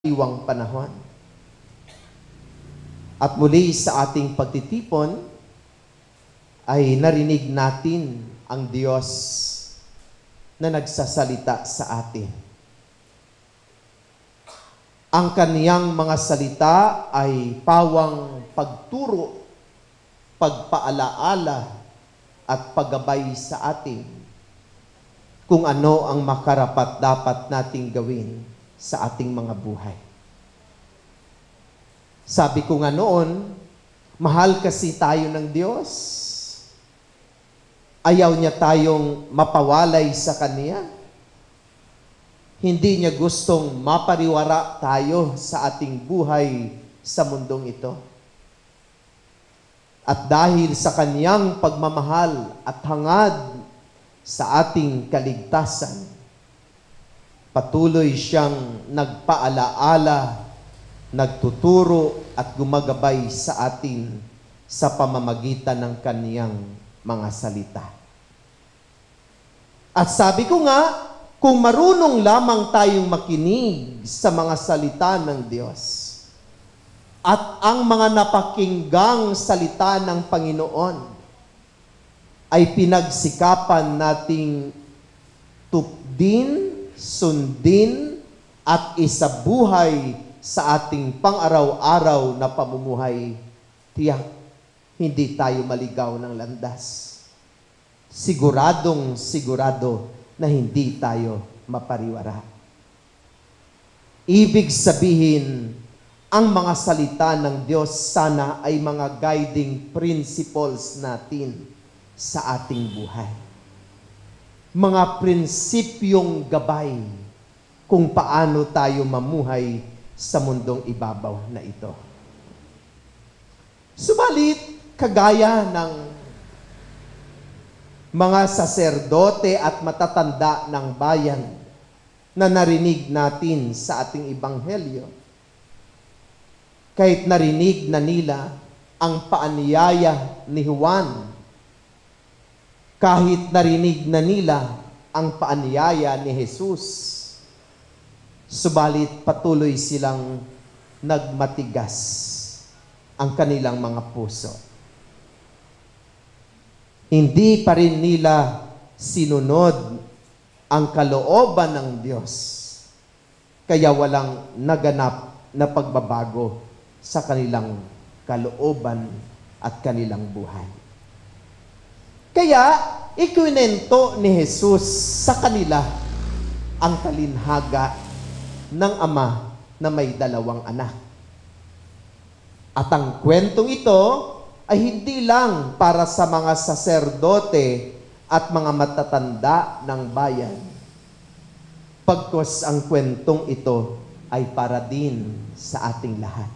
iwang panahon. At muli sa ating pagtitipon ay narinig natin ang Diyos na nagsasalita sa atin. Ang kaniyang mga salita ay pawang pagturo, pagpaalaala at paggabay sa atin kung ano ang makarapat-dapat nating gawin sa ating mga buhay. Sabi ko nga noon, mahal kasi tayo ng Diyos. Ayaw niya tayong mapawalay sa Kanya. Hindi niya gustong mapariwara tayo sa ating buhay sa mundong ito. At dahil sa Kanyang pagmamahal at hangad sa ating kaligtasan, patuloy siyang nagpaalaala, nagtuturo at gumagabay sa atin sa pamamagitan ng kaniyang mga salita. At sabi ko nga, kung marunong lamang tayong makinig sa mga salita ng Diyos at ang mga napakinggang salita ng Panginoon ay pinagsikapan nating tupdin, sundin at isabuhay sa ating pang-araw-araw na pamumuhay, tiyak hindi tayo maligaw ng landas. Siguradong sigurado na hindi tayo mapariwara. Ibig sabihin, ang mga salita ng Diyos sana ay mga guiding principles natin sa ating buhay. Mga prinsipyong gabay kung paano tayo mamuhay sa mundong ibabaw na ito. Subalit, kagaya ng mga saserdote at matatanda ng bayan na narinig natin sa ating ebanghelyo, kahit narinig na nila ang paanyaya ni Juan, kahit narinig na nila ang paanyaya ni Jesus, subalit patuloy silang nagmatigas ang kanilang mga puso. Hindi pa rin nila sinunod ang kalooban ng Diyos, kaya walang naganap na pagbabago sa kanilang kalooban at kanilang buhay. Kaya, ikwinento ni Jesus sa kanila ang talinhaga ng ama na may 2 anak. At ang kwentong ito ay hindi lang para sa mga saserdote at mga matatanda ng bayan. Pagkos ang kwentong ito ay para din sa ating lahat.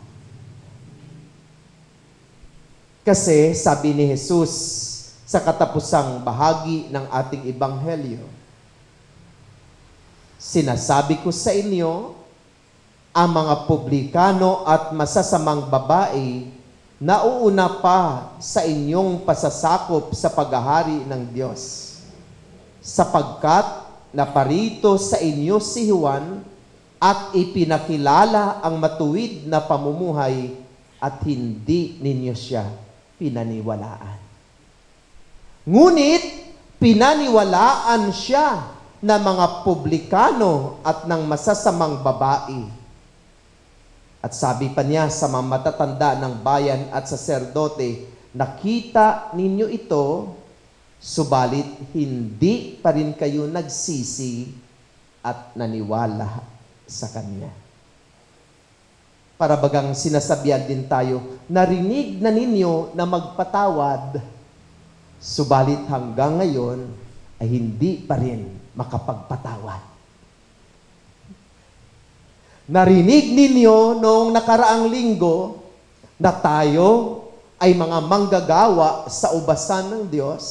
Kasi sabi ni Jesus sa katapusang bahagi ng ating ebanghelyo, sinasabi ko sa inyo, ang mga publikano at masasamang babae nauuna pa sa inyong pasasakop sa paghahari ng Diyos, sapagkat naparito sa inyo si Juan at ipinakilala ang matuwid na pamumuhay at hindi ninyo siya pinaniwalaan. Ngunit pinaniwalaan siya ng mga publikano at ng masasamang babae. At sabi pa niya sa mga matatanda ng bayan at saserdote, nakita ninyo ito, subalit hindi pa rin kayo nagsisi at naniwala sa Kanya. Para bagang sinasabihan din tayo, narinig na ninyo na magpatawad, subalit hanggang ngayon ay hindi pa rin makapagpatawad. Narinig ninyo noong nakaraang linggo na tayo ay mga manggagawa sa ubasan ng Diyos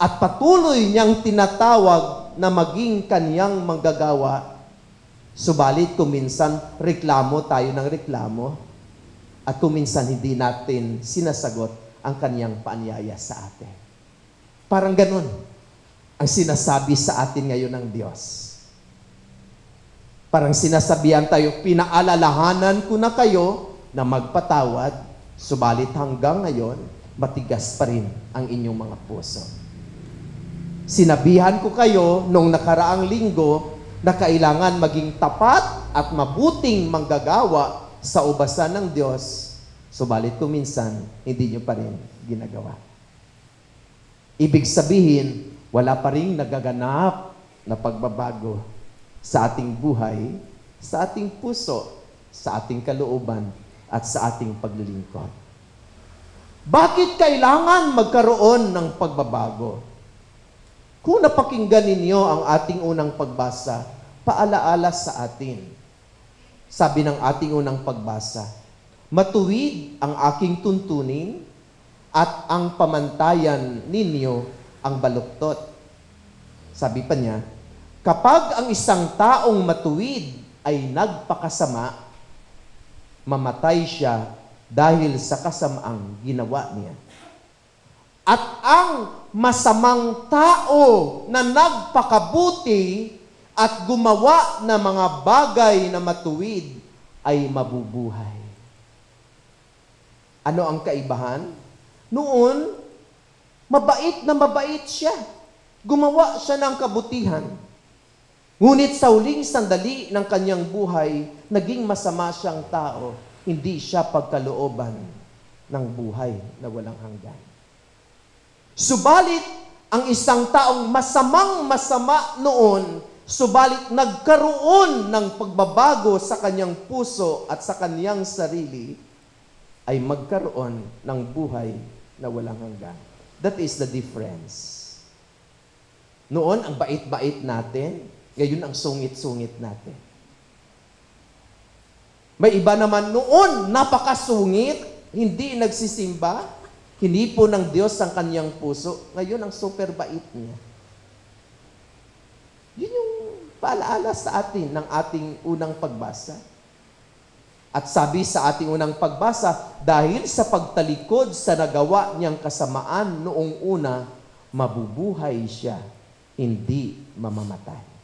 at patuloy niyang tinatawag na maging Kaniyang manggagawa. Subalit kuminsan reklamo tayo ng reklamo at kuminsan hindi natin sinasagot ang Kaniyang paanyaya sa atin. Parang ganun ang sinasabi sa atin ngayon ng Diyos. Parang sinasabihan tayo, pinaalalahanan ko na kayo na magpatawad, subalit hanggang ngayon, matigas pa rin ang inyong mga puso. Sinabihan ko kayo nung nakaraang linggo na kailangan maging tapat at mabuting manggagawa sa ubasan ng Diyos, subalit kung minsan, hindi nyo pa rin ginagawa. Ibig sabihin, wala pa rin nagaganap na pagbabago sa ating buhay, sa ating puso, sa ating kalooban, at sa ating paglilingkod. Bakit kailangan magkaroon ng pagbabago? Kung napakinggan ninyo ang ating unang pagbasa, paalaala sa atin. Sabi ng ating unang pagbasa, matuwid ang aking tuntunin at ang pamantayan ninyo ang baluktot. Sabi pa niya, kapag ang isang taong matuwid ay nagpakasama, mamatay siya dahil sa kasamaang ginawa niya. At ang masamang tao na nagpakabuti at gumawa ng mga bagay na matuwid ay mabubuhay. Ano ang kaibahan? Noon, mabait na mabait siya. Gumawa siya ng kabutihan. Ngunit sa huling sandali ng kanyang buhay, naging masama siyang tao. Hindi siya pagkalooban ng buhay na walang hanggan. Subalit, ang isang taong masamang-masama noon, subalit nagkaroon ng pagbabago sa kanyang puso at sa kanyang sarili, ay magkaroon ng buhay na walang hanggan. That is the difference. Noon, ang bait-bait natin, ngayon ang sungit-sungit natin. May iba naman noon, napakasungit, hindi nagsisimba, hinipo ng Diyos ang kanyang puso. Ngayon, ang super bait niya. Yun yung paalaala sa atin ng ating unang pagbasa. At sabi sa ating unang pagbasa, dahil sa pagtalikod sa nagawa niyang kasamaan noong una, mabubuhay siya, hindi mamamatay.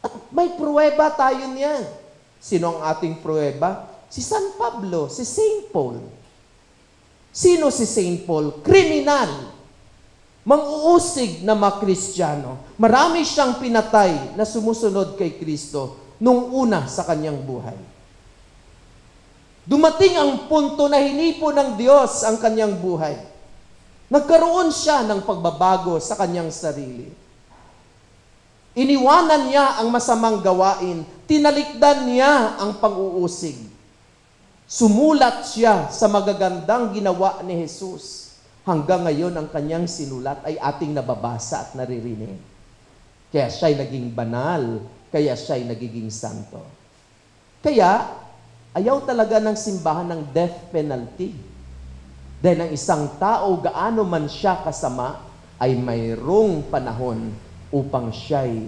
At may pruweba tayo niyan. Sino ang ating pruweba? Si San Pablo, si Saint Paul. Sino si Saint Paul? Kriminal. Mang-uusig na mga Kristiyano. Marami siyang pinatay na sumusunod kay Kristo nung una sa kanyang buhay. Dumating ang punto na hinipo ng Diyos ang kanyang buhay. Nagkaroon siya ng pagbabago sa kanyang sarili. Iniwanan niya ang masamang gawain. Tinalikdan niya ang pang-uusig. Sumulat siya sa magagandang ginawa ni Jesus. Hanggang ngayon, ang kanyang sinulat ay ating nababasa at naririnig. Kaya siya'y naging banal. Kaya siya'y nagiging santo. Kaya, ayaw talaga ng simbahan ng death penalty. Dahil ang isang tao, gaano man siya kasama, ay mayroong panahon upang siya'y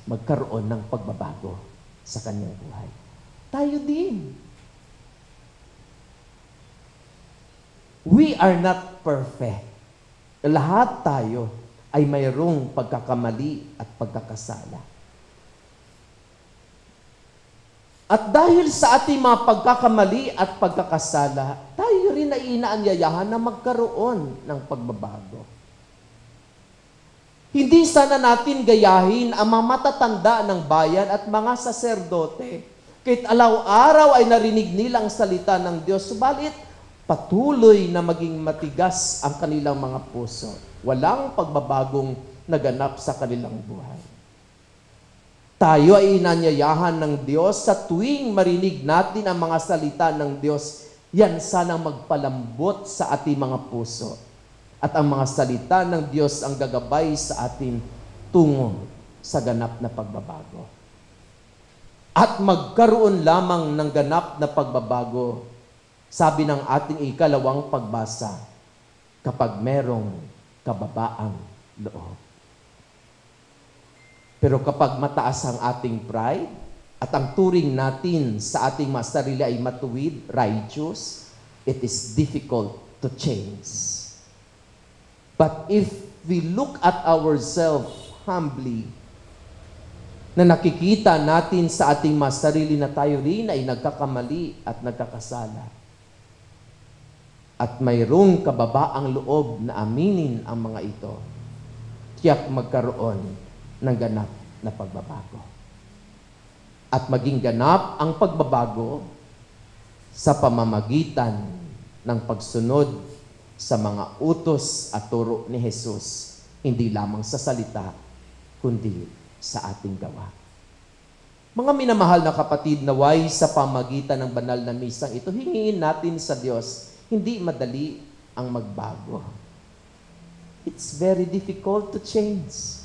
magkaroon ng pagbabago sa kanyang buhay. Tayo din. We are not perfect. Lahat tayo ay mayroong pagkakamali at pagkakasala. At dahil sa ating mga pagkakamali at pagkakasala, tayo rin ay inaanyayahan na magkaroon ng pagbabago. Hindi sana natin gayahin ang mga matatanda ng bayan at mga saserdote. Kahit araw-araw ay narinig nilang salita ng Diyos, subalit patuloy na maging matigas ang kanilang mga puso. Walang pagbabagong naganap sa kanilang buhay. Tayo ay inanyayahan ng Diyos sa tuwing marinig natin ang mga salita ng Diyos, yan sana magpalambot sa ating mga puso. At ang mga salita ng Diyos ang gagabay sa atin tungo sa ganap na pagbabago. At magkaroon lamang ng ganap na pagbabago, sabi ng ating ikalawang pagbasa, kapag merong kababaang loob. Pero kapag mataas ang ating pride, at ang turing natin sa ating mga sarili ay matuwid, righteous, it is difficult to change. But if we look at ourselves humbly, na nakikita natin sa ating mga sarili na tayo rin ay nagkakamali at nagkakasala. At mayroong kababaang loob na aminin ang mga ito, tiyak magkaroon ng ganap na pagbabago. At maging ganap ang pagbabago sa pamamagitan ng pagsunod sa mga utos at turo ni Jesus, hindi lamang sa salita, kundi sa ating gawa. Mga minamahal na kapatid, naway sa pamagitan ng banal na misang ito, hingin natin sa Diyos, hindi madali ang magbago. It's very difficult to change.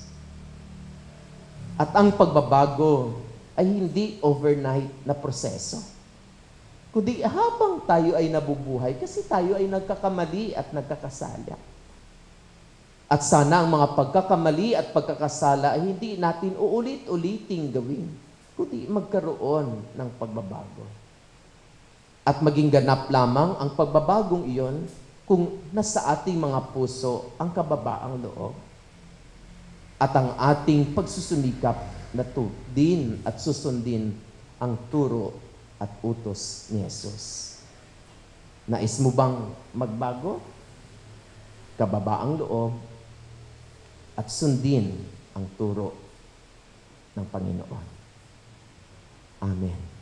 At ang pagbabago ay hindi overnight na proseso. Kundi habang tayo ay nabubuhay, kasi tayo ay nagkakamali at nagkakasala. At sana ang mga pagkakamali at pagkakasala ay hindi natin uulit-uliting gawin, kundi magkaroon ng pagbabago. At maging ganap lamang ang pagbabagong iyon kung nasa ating mga puso ang kababaang loob at ang ating pagsusumikap na din at susundin ang turo at utos ni Jesus. Nais mo bang magbago? Kababaang loob at sundin ang turo ng Panginoon. Amen.